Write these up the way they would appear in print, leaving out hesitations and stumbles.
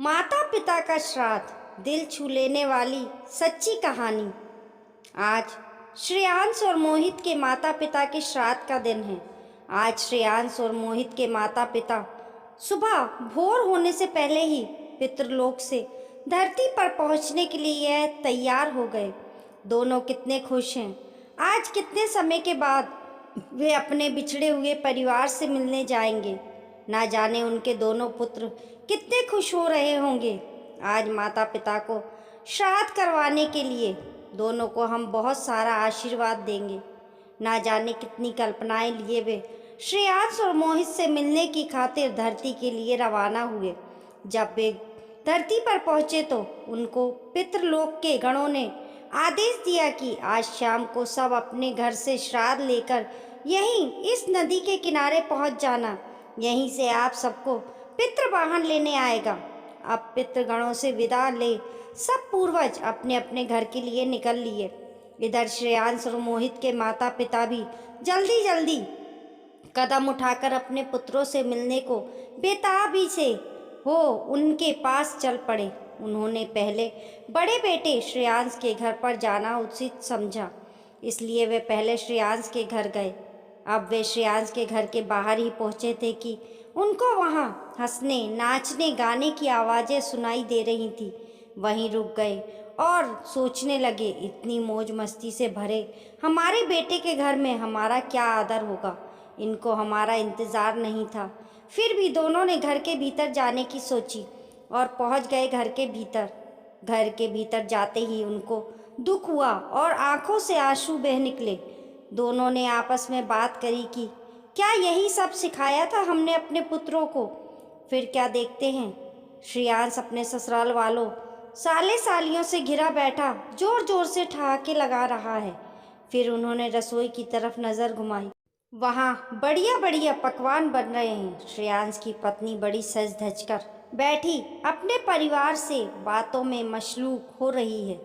माता पिता का श्राद्ध, दिल छू लेने वाली सच्ची कहानी। आज श्रेयांश और मोहित के माता पिता के श्राद्ध का दिन है। आज श्रेयांश और मोहित के माता पिता सुबह भोर होने से पहले ही पितृलोक से धरती पर पहुंचने के लिए तैयार हो गए। दोनों कितने खुश हैं। आज कितने समय के बाद वे अपने बिछड़े हुए परिवार से मिलने जाएंगे। ना जाने उनके दोनों पुत्र कितने खुश हो रहे होंगे। आज माता पिता को श्राद्ध करवाने के लिए दोनों को हम बहुत सारा आशीर्वाद देंगे। ना जाने कितनी कल्पनाएं लिए वे श्रेयांश और मोहित से मिलने की खातिर धरती के लिए रवाना हुए। जब वे धरती पर पहुंचे तो उनको पितृलोक के गणों ने आदेश दिया कि आज शाम को सब अपने घर से श्राद्ध लेकर यहीं इस नदी के किनारे पहुंच जाना। यहीं से आप सबको पितृवाहन लेने आएगा। अब पितृगणों से विदा ले सब पूर्वज अपने अपने घर के लिए निकल लिए। इधर श्रेयांश और मोहित के माता पिता भी जल्दी जल्दी कदम उठाकर अपने पुत्रों से मिलने को बेताबी से हो उनके पास चल पड़े। उन्होंने पहले बड़े बेटे श्रेयांश के घर पर जाना उचित समझा, इसलिए वे पहले श्रेयांश के घर गए। अब वे श्रेयांश के घर के बाहर ही पहुंचे थे कि उनको वहां हंसने नाचने गाने की आवाज़ें सुनाई दे रही थी। वहीं रुक गए और सोचने लगे, इतनी मौज मस्ती से भरे हमारे बेटे के घर में हमारा क्या आदर होगा। इनको हमारा इंतज़ार नहीं था। फिर भी दोनों ने घर के भीतर जाने की सोची और पहुंच गए घर के भीतर। घर के भीतर जाते ही उनको दुख हुआ और आंखों से आंसू बह निकले। दोनों ने आपस में बात करी कि क्या यही सब सिखाया था हमने अपने पुत्रों को। फिर क्या देखते हैं, श्रेयांश अपने ससुराल वालों साले सालियों से घिरा बैठा जोर जोर से ठहाके लगा रहा है। फिर उन्होंने रसोई की तरफ नज़र घुमाई। वहाँ बढ़िया बढ़िया पकवान बन रहे हैं। श्रेयांश की पत्नी बड़ी सज धज कर बैठी अपने परिवार से बातों में मशलूक हो रही है।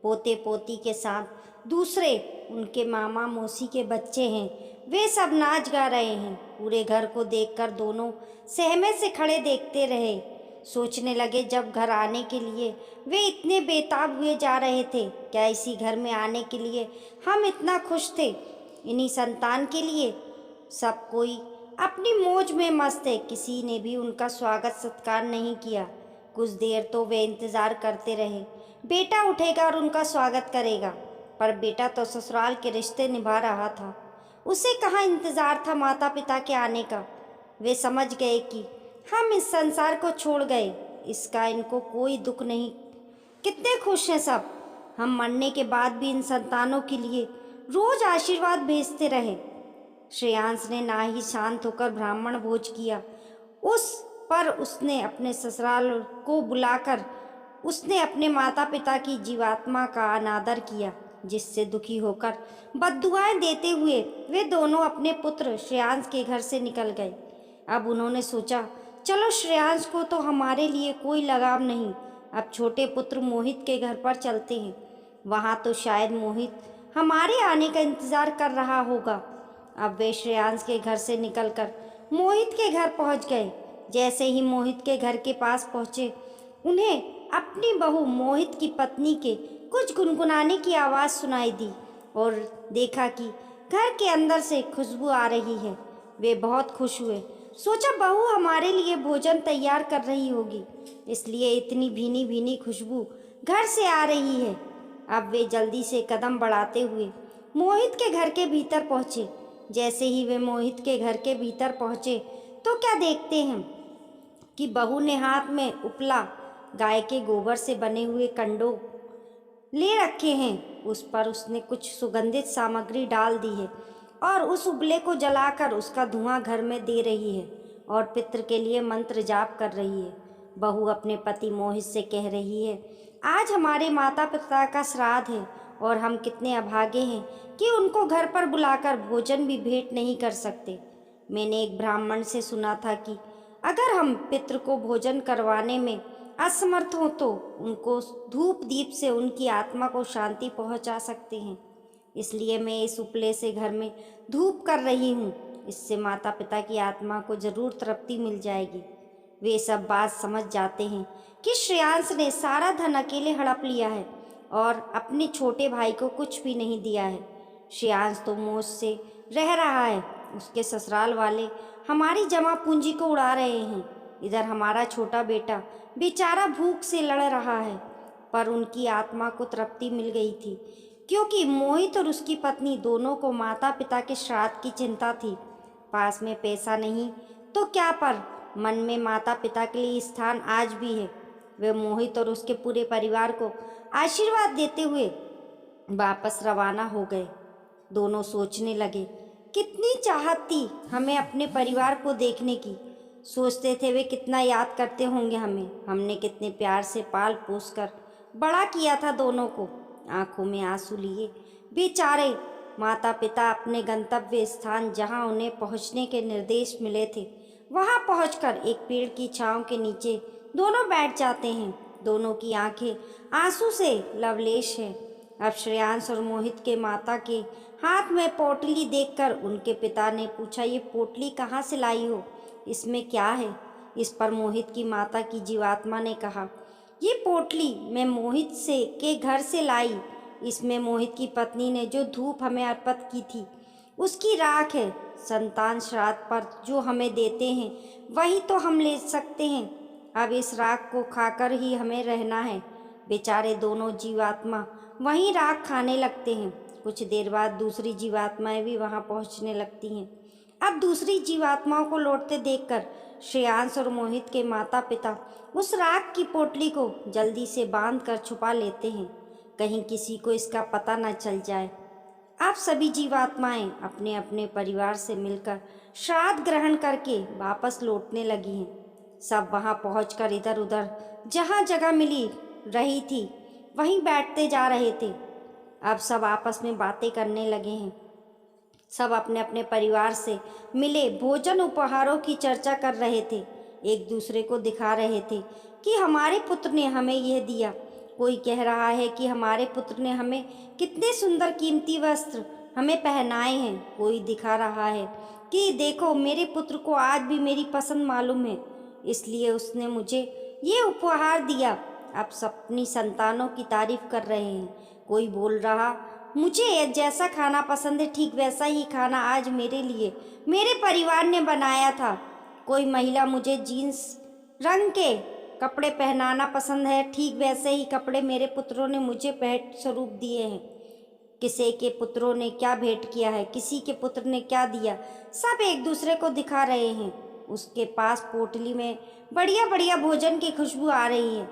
पोते पोती के साथ दूसरे उनके मामा मौसी के बच्चे हैं, वे सब नाच गा रहे हैं। पूरे घर को देखकर दोनों सहमे से खड़े देखते रहे। सोचने लगे, जब घर आने के लिए वे इतने बेताब हुए जा रहे थे, क्या इसी घर में आने के लिए हम इतना खुश थे। इन्हीं संतान के लिए सब कोई अपनी मौज में मस्त है। किसी ने भी उनका स्वागत सत्कार नहीं किया। कुछ देर तो वे इंतज़ार करते रहे, बेटा उठेगा और उनका स्वागत करेगा। पर बेटा तो ससुराल के रिश्ते निभा रहा था, उसे कहाँ इंतज़ार था माता पिता के आने का। वे समझ गए कि हम इस संसार को छोड़ गए, इसका इनको कोई दुख नहीं। कितने खुश हैं सब। हम मरने के बाद भी इन संतानों के लिए रोज आशीर्वाद भेजते रहे। श्रेयांश ने ना ही शांत होकर ब्राह्मण भोज किया, उस पर उसने अपने ससुराल को बुलाकर उसने अपने माता पिता की जीवात्मा का अनादर किया, जिससे दुखी होकर बद्दुआएं देते हुए वे दोनों अपने पुत्र श्रेयांश के घर से निकल गए। अब उन्होंने सोचा, चलो श्रेयांश को तो हमारे लिए कोई लगाव नहीं, अब छोटे पुत्र मोहित के घर पर चलते हैं। वहाँ तो शायद मोहित हमारे आने का इंतज़ार कर रहा होगा। अब वे श्रेयांश के घर से निकलकर मोहित के घर पहुँच गए। जैसे ही मोहित के घर के पास पहुँचे, उन्हें अपनी बहू मोहित की पत्नी के कुछ गुनगुनाने की आवाज़ सुनाई दी और देखा कि घर के अंदर से खुशबू आ रही है। वे बहुत खुश हुए। सोचा, बहू हमारे लिए भोजन तैयार कर रही होगी, इसलिए इतनी भीनी भीनी खुशबू घर से आ रही है। अब वे जल्दी से कदम बढ़ाते हुए मोहित के घर के भीतर पहुँचे। जैसे ही वे मोहित के घर के भीतर पहुँचे तो क्या देखते हैं कि बहू ने हाथ में उपला गाय के गोबर से बने हुए कंडों ले रखे हैं। उस पर उसने कुछ सुगंधित सामग्री डाल दी है और उस उबले को जलाकर उसका धुआं घर में दे रही है और पितृ के लिए मंत्र जाप कर रही है। बहू अपने पति मोहित से कह रही है, आज हमारे माता पिता का श्राद्ध है और हम कितने अभागे हैं कि उनको घर पर बुलाकर भोजन भी भेंट नहीं कर सकते। मैंने एक ब्राह्मण से सुना था कि अगर हम पितृ को भोजन करवाने में असमर्थ हो तो उनको धूप दीप से उनकी आत्मा को शांति पहुंचा सकते हैं। इसलिए मैं इस उपले से घर में धूप कर रही हूँ, इससे माता पिता की आत्मा को जरूर तृप्ति मिल जाएगी। वे सब बात समझ जाते हैं कि श्रेयांश ने सारा धन अकेले हड़प लिया है और अपने छोटे भाई को कुछ भी नहीं दिया है। श्रेयांश तो मौज से रह रहा है, उसके ससुराल वाले हमारी जमा पूंजी को उड़ा रहे हैं। इधर हमारा छोटा बेटा बेचारा भूख से लड़ रहा है। पर उनकी आत्मा को तृप्ति मिल गई थी, क्योंकि मोहित और उसकी पत्नी दोनों को माता पिता के श्राद्ध की चिंता थी। पास में पैसा नहीं तो क्या, पर मन में माता पिता के लिए स्थान आज भी है। वे मोहित और उसके पूरे परिवार को आशीर्वाद देते हुए वापस रवाना हो गए। दोनों सोचने लगे, कितनी चाहत थी हमें अपने परिवार को देखने की। सोचते थे वे कितना याद करते होंगे हमें, हमने कितने प्यार से पाल पोस कर बड़ा किया था दोनों को। आंखों में आंसू लिए बेचारे माता पिता अपने गंतव्य स्थान जहां उन्हें पहुंचने के निर्देश मिले थे वहां पहुंचकर एक पेड़ की छांव के नीचे दोनों बैठ जाते हैं। दोनों की आंखें आंसू से लवलेश हैं। अब श्रेयांश और मोहित के माता के हाथ में पोटली देखकर उनके पिता ने पूछा, ये पोटली कहाँ से लाई हो, इसमें क्या है? इस पर मोहित की माता की जीवात्मा ने कहा, ये पोटली मैं मोहित से के घर से लाई। इसमें मोहित की पत्नी ने जो धूप हमें अर्पित की थी उसकी राख है। संतान श्राद्ध पर जो हमें देते हैं वही तो हम ले सकते हैं। अब इस राख को खाकर ही हमें रहना है। बेचारे दोनों जीवात्मा वहीं राख खाने लगते हैं। कुछ देर बाद दूसरी जीवात्माएं भी वहां पहुंचने लगती हैं। अब दूसरी जीवात्माओं को लौटते देखकर श्रेयांश और मोहित के माता पिता उस राख की पोटली को जल्दी से बांध कर छुपा लेते हैं, कहीं किसी को इसका पता न चल जाए। आप सभी जीवात्माएं अपने अपने परिवार से मिलकर श्राद्ध ग्रहण करके वापस लौटने लगी हैं। सब वहां पहुंचकर इधर उधर जहां जगह मिली रही थी वहीं बैठते जा रहे थे। अब सब आपस में बातें करने लगे हैं। सब अपने अपने परिवार से मिले भोजन उपहारों की चर्चा कर रहे थे, एक दूसरे को दिखा रहे थे कि हमारे पुत्र ने हमें यह दिया। कोई कह रहा है कि हमारे पुत्र ने हमें कितने सुंदर कीमती वस्त्र हमें पहनाए हैं। कोई दिखा रहा है कि देखो मेरे पुत्र को आज भी मेरी पसंद मालूम है, इसलिए उसने मुझे ये उपहार दिया। अब सब अपनी संतानों की तारीफ कर रहे हैं। कोई बोल रहा, मुझे जैसा खाना पसंद है ठीक वैसा ही खाना आज मेरे लिए मेरे परिवार ने बनाया था। कोई महिला, मुझे जीन्स रंग के कपड़े पहनाना पसंद है, ठीक वैसे ही कपड़े मेरे पुत्रों ने मुझे भेंट स्वरूप दिए हैं। किसी के पुत्रों ने क्या भेंट किया है, किसी के पुत्र ने क्या दिया, सब एक दूसरे को दिखा रहे हैं। उसके पास पोटली में बढ़िया बढ़िया भोजन की खुशबू आ रही है।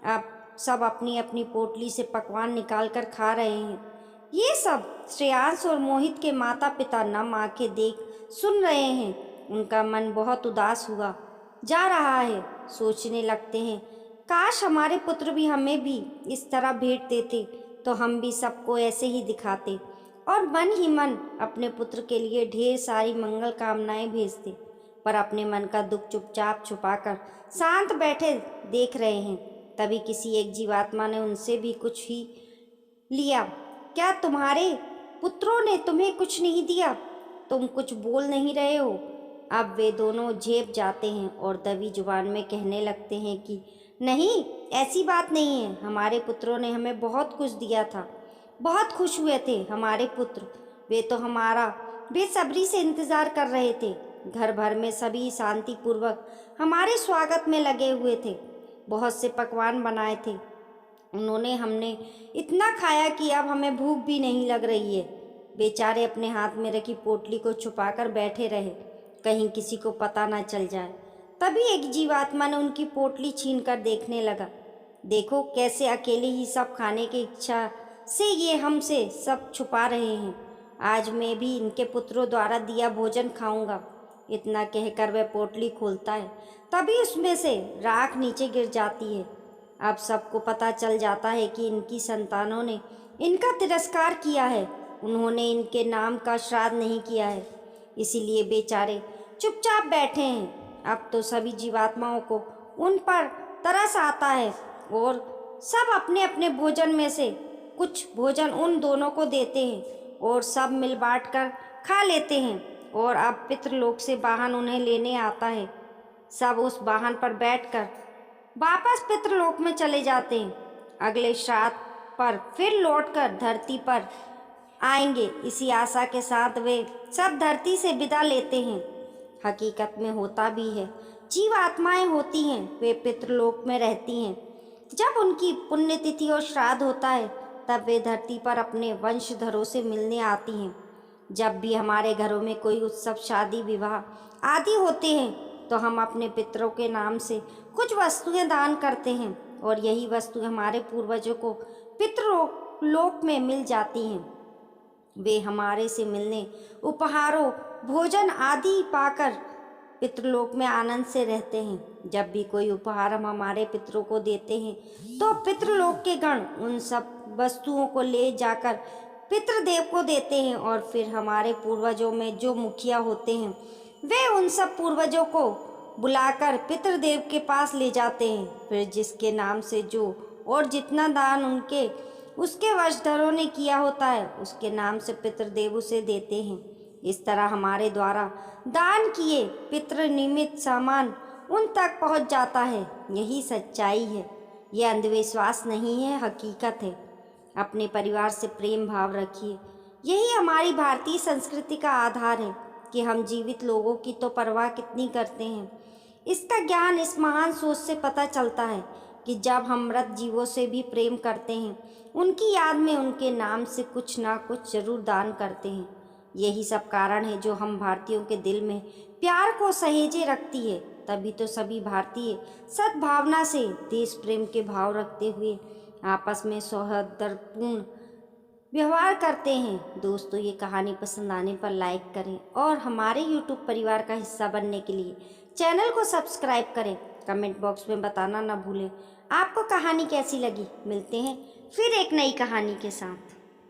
अब सब अपनी अपनी पोटली से पकवान निकाल कर खा रहे हैं। ये सब श्रेयांश और मोहित के माता पिता नम आंखें देख सुन रहे हैं। उनका मन बहुत उदास हुआ जा रहा है। सोचने लगते हैं, काश हमारे पुत्र भी हमें भी इस तरह भेंट देते तो हम भी सबको ऐसे ही दिखाते और मन ही मन अपने पुत्र के लिए ढेर सारी मंगल कामनाएं भेजते। पर अपने मन का दुख चुपचाप छुपाकर शांत बैठे देख रहे हैं। तभी किसी एक जीवात्मा ने उनसे भी कुछ ही लिया, क्या तुम्हारे पुत्रों ने तुम्हें कुछ नहीं दिया? तुम कुछ बोल नहीं रहे हो? अब वे दोनों झेप जाते हैं और दबी जुबान में कहने लगते हैं कि नहीं, ऐसी बात नहीं है, हमारे पुत्रों ने हमें बहुत कुछ दिया था। बहुत खुश हुए थे हमारे पुत्र, वे तो हमारा बेसब्री से इंतजार कर रहे थे। घर भर में सभी शांतिपूर्वक हमारे स्वागत में लगे हुए थे। बहुत से पकवान बनाए थे उन्होंने, हमने इतना खाया कि अब हमें भूख भी नहीं लग रही है। बेचारे अपने हाथ में रखी पोटली को छुपाकर बैठे रहे, कहीं किसी को पता ना चल जाए। तभी एक जीवात्मा ने उनकी पोटली छीनकर देखने लगा। देखो कैसे अकेले ही सब खाने की इच्छा से ये हमसे सब छुपा रहे हैं। आज मैं भी इनके पुत्रों द्वारा दिया भोजन खाऊंगा। इतना कहकर वह पोटली खोलता है, तभी उसमें से राख नीचे गिर जाती है। अब सबको पता चल जाता है कि इनकी संतानों ने इनका तिरस्कार किया है, उन्होंने इनके नाम का श्राद्ध नहीं किया है, इसीलिए बेचारे चुपचाप बैठे हैं। अब तो सभी जीवात्माओं को उन पर तरस आता है और सब अपने अपने भोजन में से कुछ भोजन उन दोनों को देते हैं और सब मिल बांट कर खा लेते हैं। और अब पितृलोक से वाहन उन्हें लेने आता है। सब उस वाहन पर बैठकर वापस पितृलोक में चले जाते हैं। अगले श्राद्ध पर फिर लौटकर धरती पर आएंगे। इसी आशा के साथ वे सब धरती से विदा लेते हैं। हकीकत में होता भी है, जीव आत्माएं होती हैं, वे पितृलोक में रहती हैं। जब उनकी पुण्यतिथि और श्राद्ध होता है तब वे धरती पर अपने वंशधरों से मिलने आती हैं। जब भी हमारे घरों में कोई उत्सव, शादी, विवाह आदि होते हैं तो हम अपने पितरों के नाम से कुछ वस्तुएं दान करते हैं और यही वस्तुएं हमारे पूर्वजों को पितृलोक में मिल जाती हैं। वे हमारे से मिलने, उपहारों, भोजन आदि पाकर पितृलोक में आनंद से रहते हैं। जब भी कोई उपहार हम हमारे पितरों को देते हैं तो पितृलोक के गण उन सब वस्तुओं को ले जाकर पितृदेव को देते हैं और फिर हमारे पूर्वजों में जो मुखिया होते हैं वे उन सब पूर्वजों को बुलाकर पितृदेव के पास ले जाते हैं। फिर जिसके नाम से जो और जितना दान उसके वंशधरों ने किया होता है उसके नाम से पितृदेव उसे देते हैं। इस तरह हमारे द्वारा दान किए पितृ निमित्त सामान उन तक पहुंच जाता है। यही सच्चाई है, यह अंधविश्वास नहीं है, हकीकत है। अपने परिवार से प्रेम भाव रखिए। यही हमारी भारतीय संस्कृति का आधार है कि हम जीवित लोगों की तो परवाह कितनी करते हैं। इसका ज्ञान इस महान सोच से पता चलता है कि जब हम मृत जीवों से भी प्रेम करते हैं, उनकी याद में उनके नाम से कुछ ना कुछ जरूर दान करते हैं। यही सब कारण है जो हम भारतीयों के दिल में प्यार को सहेजे रखती है। तभी तो सभी भारतीय सद्भावना से देश प्रेम के भाव रखते हुए आपस में सौहार्दपूर्ण व्यवहार करते हैं। दोस्तों, ये कहानी पसंद आने पर लाइक करें और हमारे YouTube परिवार का हिस्सा बनने के लिए चैनल को सब्सक्राइब करें। कमेंट बॉक्स में बताना ना भूलें आपको कहानी कैसी लगी। मिलते हैं फिर एक नई कहानी के साथ।